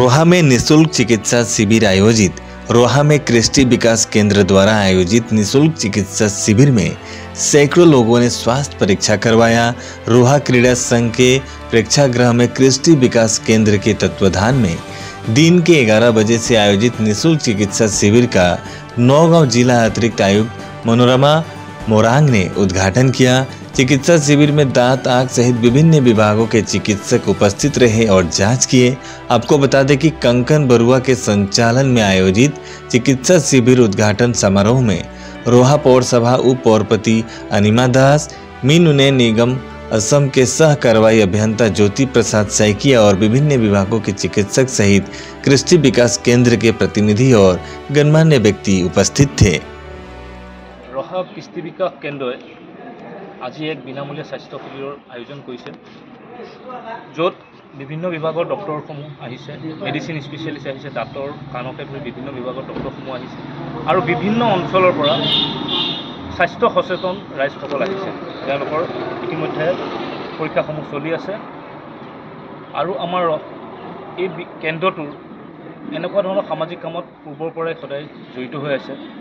रोहा में निःशुल्क चिकित्सा शिविर आयोजित। रोहा में कृष्टि विकास केंद्र द्वारा आयोजित निःशुल्क चिकित्सा शिविर में सैकड़ों लोगों ने स्वास्थ्य परीक्षा करवाया। रोहा क्रीड़ा संघ के प्रेक्षागृह में कृष्टि विकास केंद्र के तत्वाधान में दिन के 11 बजे से आयोजित निःशुल्क चिकित्सा शिविर का नौगांव जिला अतिरिक्त आयुक्त मनोरमा मोरांग ने उद्घाटन किया। चिकित्सा शिविर में दांत, आंख सहित विभिन्न विभागों के चिकित्सक उपस्थित रहे और जांच किए। आपको बता दें कि कंकन बरुआ के संचालन में आयोजित चिकित्सा शिविर उद्घाटन समारोह में रोहा पौरसभा उप पौरपति अनिमा दास, मीन उन्नयन निगम असम के सह कार्रवाई अभियंता ज्योति प्रसाद सैकिया और विभिन्न विभागों के चिकित्सक सहित कृष्टि विकास केंद्र के प्रतिनिधि और गणमान्य व्यक्ति उपस्थित थे। रोहा कृष्टि विकास केंद्र আজি एक বিনামূলীয়া স্বাস্থ্য শিবিৰৰ আয়োজন কৰিছে, য'ত বিভিন্ন বিভাগৰ ডক্টৰসমূহ আহিছে, মেডিচিন স্পেচিয়েলিষ্ট আহিছে, দাঁতৰ কাণকে ধৰি বিভিন্ন বিভাগৰ ডক্টৰসমূহ আহিছে আৰু বিভিন্ন অঞ্চলৰ পৰা স্বাস্থ্য সচেতন ৰাইজসকল আহিছে। তেওঁলোকৰ ইতিমধ্যে পৰীক্ষাসমূহ চলি আছে আৰু আমাৰ এই কেন্দ্ৰটোৰ এনেকুৱা ধৰণৰ সামাজিক কামত পূৰ্বৰ পৰাই সদায় জড়িত হৈ আছে।